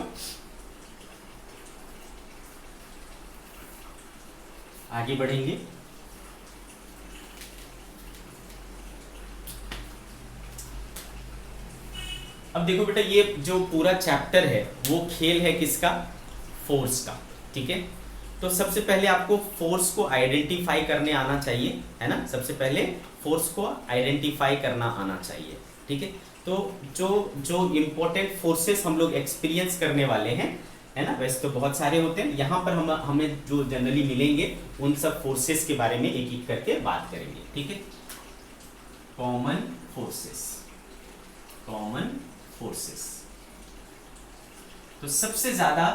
आगे बढ़ेंगे। अब देखो बेटा, ये जो पूरा चैप्टर है वो खेल है किसका, फोर्स का, ठीक है। तो सबसे पहले आपको फोर्स को आइडेंटिफाई करने आना चाहिए, है ना। सबसे पहले फोर्स को आइडेंटिफाई करना आना चाहिए, ठीक है। तो जो जो इम्पोर्टेंट फोर्सेस हम लोग एक्सपीरियंस करने वाले हैं, है ना, वैसे तो बहुत सारे होते हैं, यहाँ पर हमें जो जनरली मिलेंगे उन सब फोर्सेस के बारे में एक एक करके बात करेंगे, ठीक है। Common forces, common forces. तो सबसे ज्यादा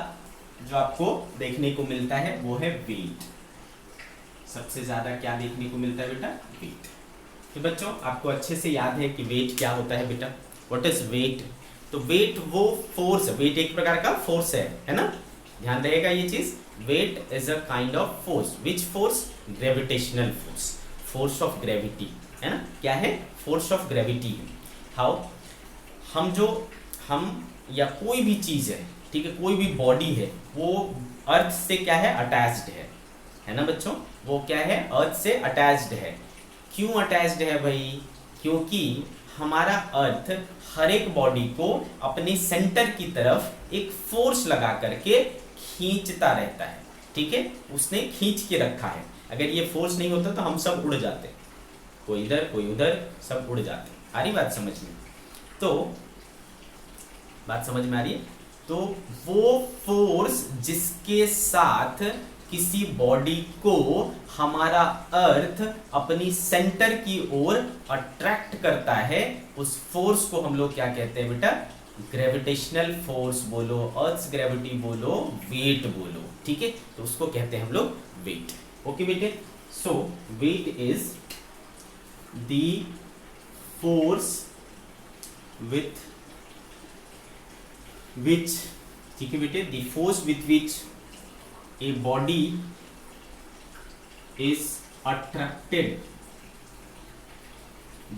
जो आपको देखने को मिलता है वो है वेट। सबसे ज्यादा क्या देखने को मिलता है बेटा, वेट। तो बच्चों आपको अच्छे से याद है कि वेट क्या होता है बेटा, व्हाट इज वेट। तो वेट वो फोर्स, वेट एक प्रकार का फोर्स है ना, ध्यान रहेगा ये चीज। Weight is a kind of force, which force, gravitational force, force of gravity, है ना। क्या है, फोर्स ऑफ ग्रेविटी। हाउ, हम या कोई भी चीज है, ठीक है, कोई भी बॉडी है वो अर्थ से क्या है, अटैच्ड है ना बच्चों, वो क्या है, अर्थ से अटैच्ड है। क्यों अटैच्ड है भाई, क्योंकि हमारा अर्थ हर एक बॉडी को अपने सेंटर की तरफ एक फोर्स लगा करके खींचता रहता है, ठीक है, उसने खींच के रखा है। अगर ये फोर्स नहीं होता तो हम सब उड़ जाते, कोई इधर कोई उधर, सब उड़ जाते। आ रही बात समझ में? तो बात समझ में आ रही है? तो वो फोर्स जिसके साथ किसी बॉडी को हमारा अर्थ अपनी सेंटर की ओर अट्रैक्ट करता है, उस फोर्स को हम लोग क्या कहते हैं बेटा, ग्रेविटेशनल फोर्स बोलो, अर्थ ग्रेविटी बोलो, वेट बोलो, ठीक है, तो उसको कहते हैं हम लोग वेट। ओके बेटे, so weight is the force with which, ठीक है बेटे, the force with which a body is attracted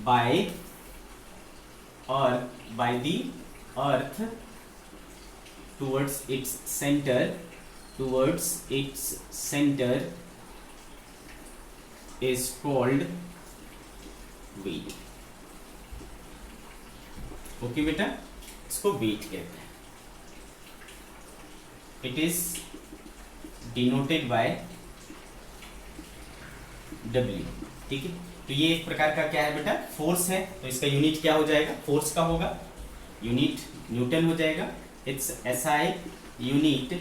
by the earth towards its center is called weight। Okay बेटा, इसको वेट कहते हैं। It is denoted by W, ठीक है। तो ये एक प्रकार का क्या है बेटा, फोर्स है। तो इसका यूनिट क्या हो जाएगा, फोर्स का होगा, यूनिट न्यूटन हो जाएगा। It's SI unit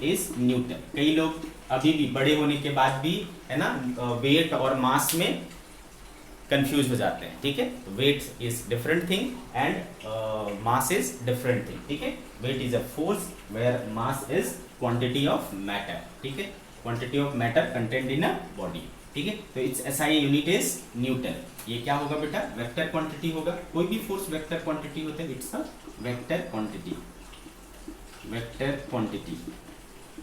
is Newton. कई लोग अभी भी बड़े होने के बाद भी है ना वेट और मास में कंफ्यूज हो जाते हैं, ठीक है। Weight is different thing and mass is different thing, ठीक है। Weight is a force where mass is quantity of matter, ठीक है, quantity of matter content in a body, ठीक है। तो its SI unit is newton. ये क्या होगा बेटा, वेक्टर क्वांटिटी होगा। कोई भी फोर्स वेक्टर क्वांटिटी होता है, इट्स अ वेक्टर क्वांटिटी,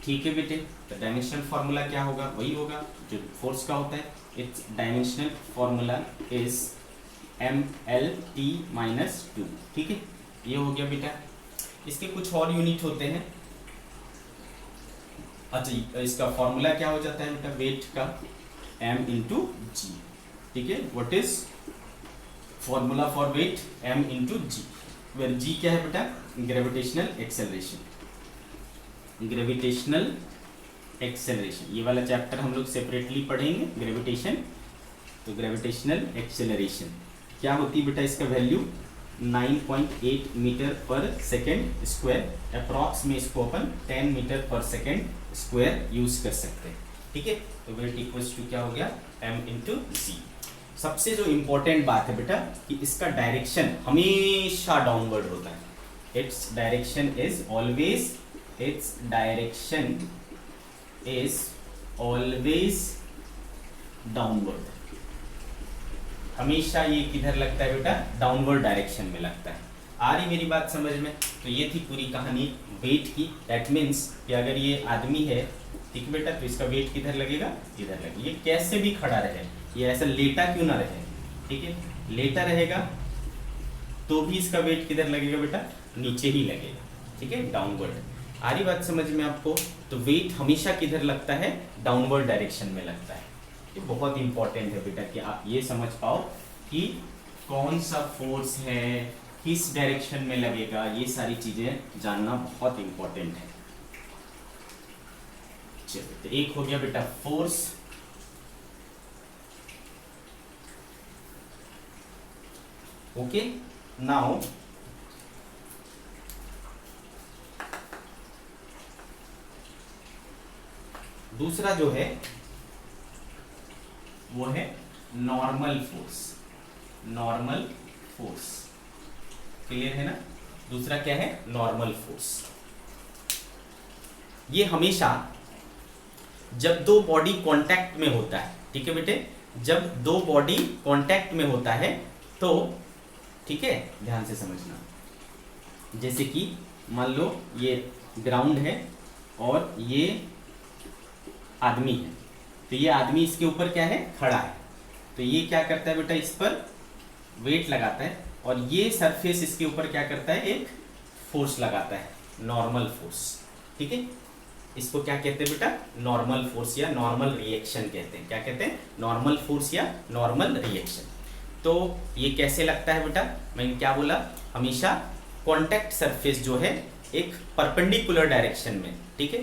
ठीक है बेटे। तो डायमेंशनल फॉर्मूला क्या होगा, वही होगा जो फोर्स का होता है। It's dimensional formula is MLT-2, ठीक है। ये हो गया बेटा। इसके कुछ और यूनिट होते हैं। अच्छा, इसका फॉर्मूला क्या हो जाता है बेटा वेट का, M/G, ठीक है। What is formula for weight, M/G, where G क्या है बेटा, ग्रेविटेशनल एक्सेलरेशन। ये वाला चैप्टर हम लोग सेपरेटली पढ़ेंगे, ग्रेविटेशन। तो ग्रेविटेशनल एक्सेलरेशन क्या होती है बेटा, इसका वैल्यू 9.8 मीटर पर सेकेंड स्क्वायर, अप्रॉक्स में इसको अपन 10 मीटर पर सेकेंड स्क्वायर यूज कर सकते हैं, ठीक है। तो वेट इक्वल्स टू क्या हो गया, M/G। सबसे जो इंपॉर्टेंट बात है बेटा कि इसका डायरेक्शन हमेशा डाउनवर्ड होता है। Its direction is always downward. हमेशा ये किधर लगता है बेटा, डाउनवर्ड डायरेक्शन में लगता है। आ रही मेरी बात समझ में? तो ये थी पूरी कहानी वेट की। दैट मीन्स कि अगर ये आदमी है, ठीक है बेटा, तो इसका वेट किधर लगेगा, इधर लगेगा। ये कैसे भी खड़ा रहे, ये ऐसा लेटा क्यों ना रहे, ठीक है, लेटा रहेगा तो भी इसका वेट किधर लगेगा बेटा, नीचे ही लगेगा, ठीक है, डाउनवर्ड। आ रही बात समझ में आपको? तो वेट हमेशा किधर लगता है, डाउनवर्ड डायरेक्शन में लगता है। ये बहुत इंपॉर्टेंट है बेटा कि आप ये समझ पाओ कि कौन सा फोर्स है, किस डायरेक्शन में लगेगा, ये सारी चीजें जानना बहुत इंपॉर्टेंट है। चलिए, तो एक हो गया बेटा फोर्स। ओके, नाउ दूसरा जो है वो है नॉर्मल फोर्स। क्लियर है ना? दूसरा क्या है, नॉर्मल फोर्स। ये हमेशा जब दो बॉडी कांटेक्ट में होता है, ठीक है बेटे, जब दो बॉडी कांटेक्ट में होता है तो, ठीक है, ध्यान से समझना। जैसे कि मान लो ये ग्राउंड है और ये आदमी है, तो ये आदमी इसके ऊपर क्या है, खड़ा है। तो ये क्या करता है बेटा, इस पर वेट लगाता है और ये सरफेस इसके ऊपर क्या करता है, एक फोर्स लगाता है, नॉर्मल फोर्स। ठीक है, इसको क्या कहते हैं बेटा? नॉर्मल फोर्स या नॉर्मल रिएक्शन कहते हैं। क्या कहते हैं? नॉर्मल फोर्स या नॉर्मल रिएक्शन। तो ये कैसे लगता है बेटा? मैंने क्या बोला? हमेशा कॉन्टैक्ट सरफेस जो है एक परपेंडिकुलर डायरेक्शन में, ठीक है,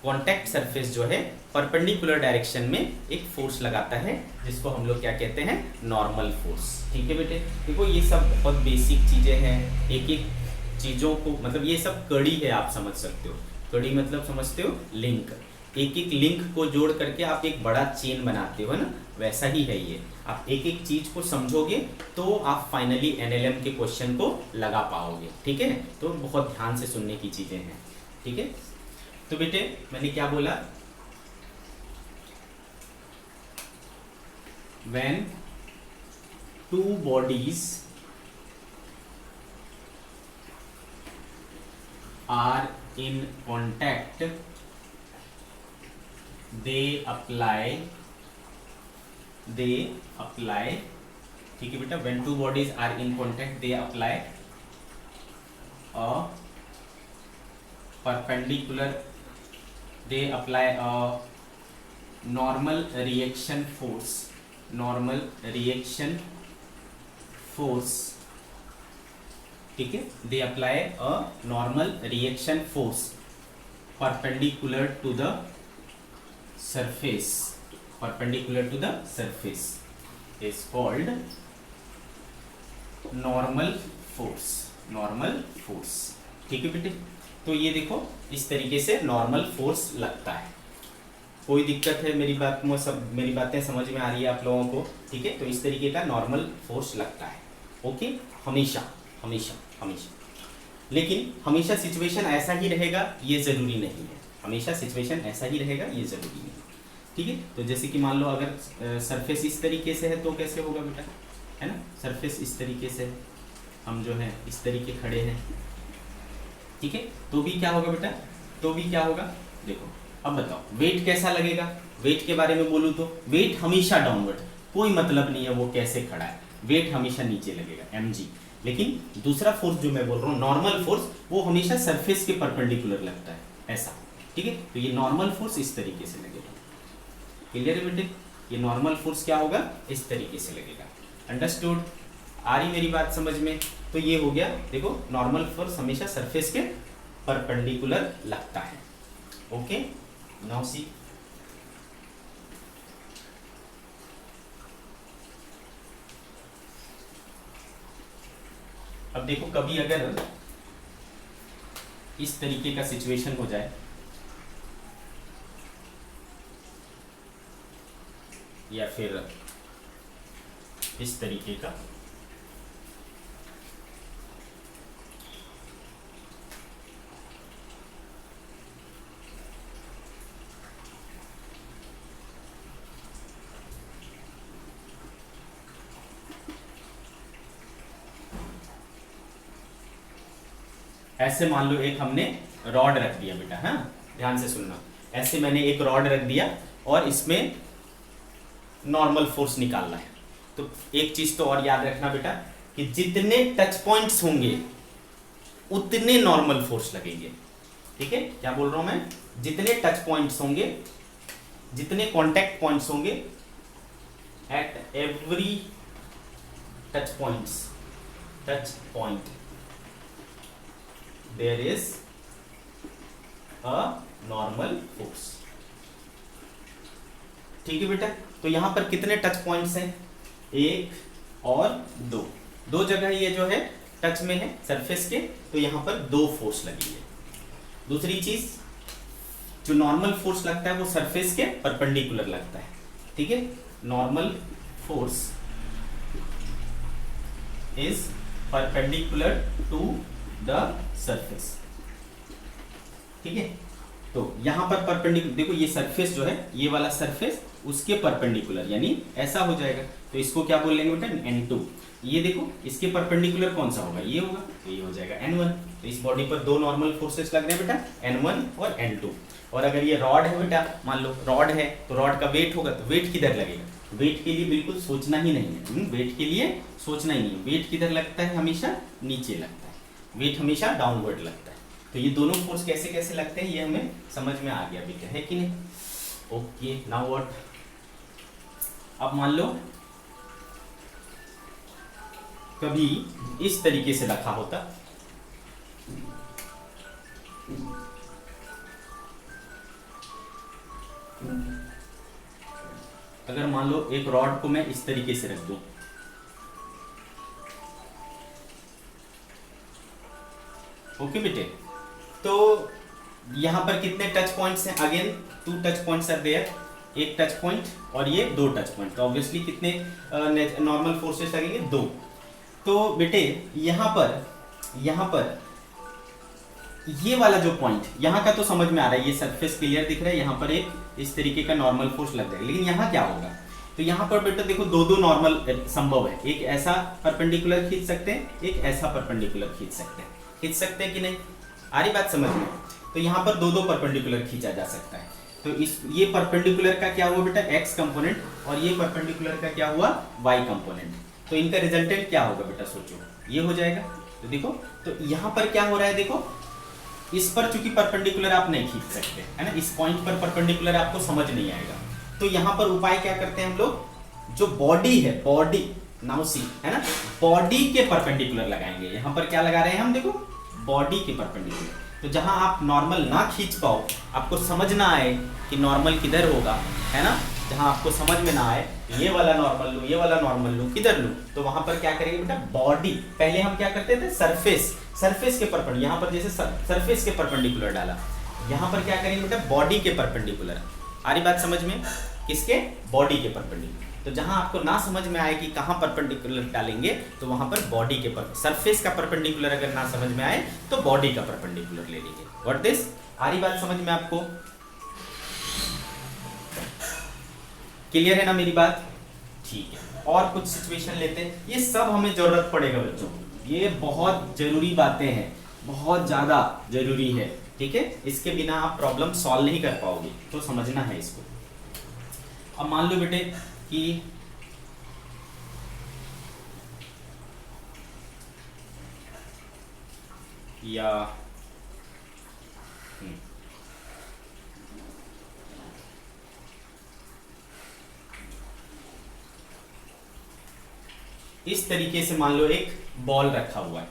कॉन्टैक्ट सरफेस जो है परपेंडिकुलर डायरेक्शन में एक फोर्स लगाता है, जिसको हम लोग क्या कहते हैं? Normal force. ठीक है बेटे, देखो ये सब बहुत बेसिक चीजें हैं, एक एक चीजों को मतलब ये सब कड़ी है, आप समझ सकते हो। कड़ी मतलब समझते हो? लिंक। एक एक लिंक को जोड़ करके आप एक बड़ा चेन बनाते हो ना, वैसा ही है ये। आप एक एक चीज को समझोगे तो आप फाइनली एनएलएम के क्वेश्चन को लगा पाओगे। ठीक है, तो बहुत ध्यान से सुनने की चीजें हैं। ठीक है, तो बेटे मैंने क्या बोला? When two bodies are in contact they apply ठीक है बेटा, when two bodies are in contact they apply a perpendicular normal reaction force ठीक है, they apply a normal reaction force perpendicular to the surface is called normal force। ठीक है बेटे, तो ये देखो इस तरीके से नॉर्मल फोर्स लगता है। कोई दिक्कत है मेरी बात में? सब मेरी बातें समझ में आ रही है आप लोगों को? ठीक है, तो इस तरीके का नॉर्मल फोर्स लगता है। ओके, हमेशा। लेकिन हमेशा सिचुएशन ऐसा ही रहेगा ये जरूरी नहीं है। हमेशा सिचुएशन ऐसा ही रहेगा ये जरूरी नहीं। ठीक है, तो जैसे कि मान लो अगर सरफेस इस तरीके से है तो कैसे होगा बेटा? है ना, सरफेस इस तरीके से, हम जो है इस तरीके खड़े हैं। ठीक है, तो भी क्या होगा बेटा? तो भी क्या होगा? देखो अब बताओ वेट कैसा लगेगा? वेट के बारे में बोलूँ तो वेट हमेशा डाउनवर्ड, कोई मतलब नहीं है वो कैसे खड़ा है, वेट हमेशा नीचे लगेगा mg। लेकिन दूसरा फोर्स जो मैं बोल रहा हूँ नॉर्मल फोर्स, वो हमेशा सरफेस के परपेंडिकुलर लगता है ऐसा। ठीक है, तो ये नॉर्मल फोर्स इस तरीके से लगेगा। क्लियर है बेटे? ये नॉर्मल फोर्स क्या होगा? इस तरीके से लगेगा। अंडरस्टूड? आ रही मेरी बात समझ में? तो ये हो गया, देखो नॉर्मल फोर्स हमेशा सरफेस के परपेंडिकुलर लगता है। ओके, नाउ सी अब देखो कभी अगर इस तरीके का सिचुएशन हो जाए या फिर इस तरीके का, ऐसे मान लो एक हमने रॉड रख दिया बेटा, हाँ ध्यान से सुनना। ऐसे मैंने एक रॉड रख दिया और इसमें नॉर्मल फोर्स निकालना है। तो एक चीज तो और याद रखना बेटा कि जितने टच पॉइंट्स होंगे उतने नॉर्मल फोर्स लगेंगे। ठीक है, क्या बोल रहा हूं मैं? जितने टच पॉइंट्स होंगे, जितने कॉन्टैक्ट पॉइंट्स होंगे, at every touch point there is a normal force। ठीक है बेटा, तो यहां पर कितने टच पॉइंट्स हैं? एक और दो जगह ये जो है टच में है सरफेस के, तो यहां पर दो फोर्स लगी है। दूसरी चीज जो नॉर्मल फोर्स लगता है वो सरफेस के परपेंडिकुलर लगता है। ठीक है, normal force is perpendicular to the surface. ठीक है, तो यहां पर परपेंडिकुलर, देखो ये सरफेस जो है, ये वाला सरफेस उसके परपेंडिकुलर, यानी ऐसा हो जाएगा। तो इसको क्या बोलेंगे बेटा? n2। ये देखो इसके परपेंडिकुलर कौन सा होगा? ये होगा, तो ये हो जाएगा n1। तो इस बॉडी पर दो नॉर्मल फोर्सेस लग रहे हैं बेटा, n1 और n2। और अगर ये रॉड है बेटा, मान लो रॉड है, तो रॉड का वेट होगा, तो वेट किधर लगेगा? वेट के लिए बिल्कुल सोचना ही नहीं है। वेट के लिए सोचना ही नहीं है। वेट किधर लगता है? हमेशा नीचे लगता है। वेट हमेशा डाउनवर्ड लगता है। तो ये दोनों फोर्स कैसे कैसे लगते हैं ये हमें समझ में आ गया बेटा, है कि नहीं? Okay, now what? अब मान लो कभी इस तरीके से रखा होता, अगर मान लो एक रॉड को मैं इस तरीके से रख दूं, ओके बेटे, तो यहां पर कितने टच पॉइंट्स हैं? Again 2 touch points are there, एक टच पॉइंट और ये 2 टच पॉइंट, तो ऑब्वियसली कितने नॉर्मल फोर्सेस लगेंगे? 2। तो बेटे यहां पर ये वाला जो पॉइंट यहाँ का तो समझ में आ रहा है, ये सरफेस क्लियर दिख रहा है, यहाँ पर एक इस तरीके का नॉर्मल फोर्स लग जाएगा, लेकिन यहाँ क्या होगा? तो यहाँ पर बेटा देखो दो नॉर्मल संभव है, एक ऐसा परपेंडिकुलर खींच सकते हैं, एक ऐसा परपेंडिकुलर खींच सकते हैं कि नहीं? आ रही बात समझ में? तो यहाँ पर दो परपेंडिकुलर खींचा जा सकता है, तो ये परपेंडिकुलर का क्या हुआ बेटा? एक्स कंपोनेंट, और ये परपेंडिकुलर का क्या हुआ? Y component. तो इनका रिजल्टेंट क्या होगा बेटा? सोचो, ये हो जाएगा। तो देखो, तो यहाँ पर क्या हो रहा है? देखो इस पर चूंकि परपेंडिकुलर आप नहीं खींच सकते है ना, इस पॉइंट पर परपेंडिकुलर आपको समझ नहीं आएगा, तो यहाँ पर उपाय क्या करते हैं हम लोग? जो बॉडी है, बॉडी नाउ सी है ना, बॉडी के परपेंडिकुलर लगाएंगे। यहाँ पर क्या लगा रहे हैं हम? देखो बॉडी के परपेंडिकुलर। तो जहां आप नॉर्मल ना खींच पाओ, आपको समझ ना आए कि नॉर्मल किधर होगा, है ना, जहां आपको समझ में ना आए ये वाला नॉर्मल लूं, ये वाला नॉर्मल लूं, किधर लूं, तो वहां पर क्या करेंगे बेटा? बॉडी। पहले हम क्या करते थे? सरफेस के परपेंडिकुलर, यहाँ पर जैसे सरफेस के परपेंडिकुलर डाला, यहाँ पर क्या करेंगे बेटा? बॉडी के परपेंडिकुलर। आ रही बात समझ में? किसके? बॉडी के परपेंडिकुलर। तो जहां आपको ना समझ में आए कि कहां परपेंडिकुलर डालेंगे, तो वहां पर बॉडी के सरफेस का परपेंडिकुलर अगर ना समझ में आए तो बॉडी का परपेंडिकुलर ले लीजिए। What this? आ रही बात समझ में आपको? क्लियर है ना मेरी बात? ठीक है, और कुछ सिचुएशन लेते हैं, ये सब हमें जरूरत पड़ेगा बच्चों, ये बहुत जरूरी बातें हैं, बहुत ज्यादा जरूरी है, ठीक है? इसके बिना आप प्रॉब्लम सॉल्व नहीं कर पाओगे, तो समझना है इसको। अब मान लो बेटे कि या इस तरीके से मान लो एक बॉल रखा हुआ है,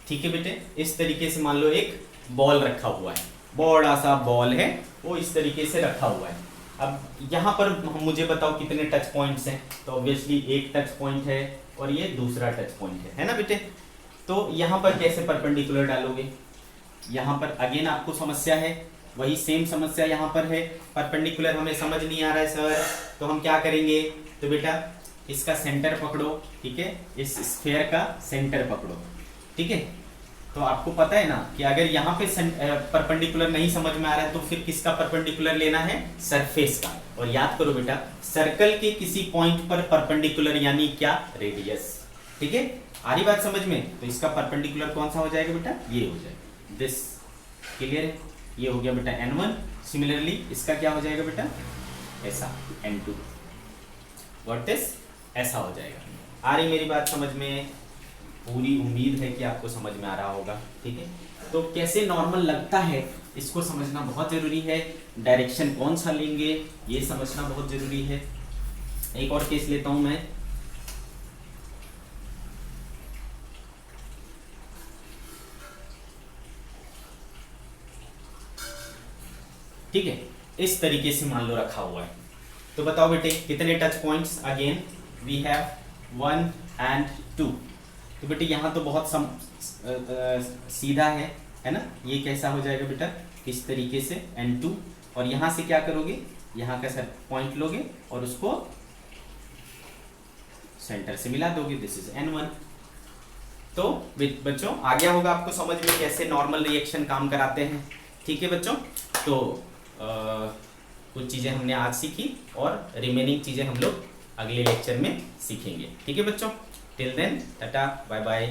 ठीक है बेटे? इस तरीके से मान लो एक बॉल रखा हुआ है, बड़ा सा बॉल है, वो इस तरीके से रखा हुआ है। अब यहाँ पर मुझे बताओ कितने टच पॉइंट्स हैं? तो ऑब्वियसली एक टच पॉइंट है और ये दूसरा टच पॉइंट है ना बेटे? तो यहाँ पर कैसे परपेंडिकुलर डालोगे? यहाँ पर अगेन आपको समस्या है, वही सेम समस्या यहाँ पर है, परपेंडिकुलर हमें समझ नहीं आ रहा है सर, तो हम क्या करेंगे? तो बेटा इसका सेंटर पकड़ो, ठीक है? इस स्फीयर का सेंटर पकड़ो, ठीक है? तो आपको पता है ना कि अगर यहाँ पे परपेंडिकुलर नहीं समझ में आ रहा है, तो फिर किसका परपेंडिकुलर लेना है? सरफेस का। और याद करो बेटा, सर्कल के किसी पॉइंट पर परपेंडिकुलर यानी क्या? रेडियस, ठीक है? आ रही बात समझ में? तो इसका परपेंडिकुलर कौन सा हो जाएगा बेटा? ये हो जाएगा, दिस। क्लियर है? ये हो गया बेटा N1। सिमिलरली इसका क्या हो जाएगा बेटा? ऐसा N2। What is? ऐसा हो जाएगा। आ रही मेरी बात समझ में? पूरी उम्मीद है कि आपको समझ में आ रहा होगा, ठीक है? तो कैसे नॉर्मल लगता है इसको समझना बहुत जरूरी है, डायरेक्शन कौन सा लेंगे ये समझना बहुत जरूरी है। एक और केस लेता हूं मैं, ठीक है? इस तरीके से मान लो रखा हुआ है, तो बताओ बेटे कितने touch points? Again we have 1 and 2। तो बेटे यहाँ तो बहुत सीधा है ना? ये कैसा हो जाएगा बेटा? इस तरीके से N2, और यहाँ से क्या करोगे? यहाँ का सर पॉइंट लोगे और उसको सेंटर से मिला दोगे, दिस इज N1। तो बच्चों आ गया होगा आपको समझ में कैसे नॉर्मल रिएक्शन काम कराते हैं, ठीक है बच्चों? तो कुछ चीज़ें हमने आज सीखी और रिमेनिंग चीज़ें हम लोग अगले लेक्चर में सीखेंगे, ठीक है बच्चों? Till then tata bye bye.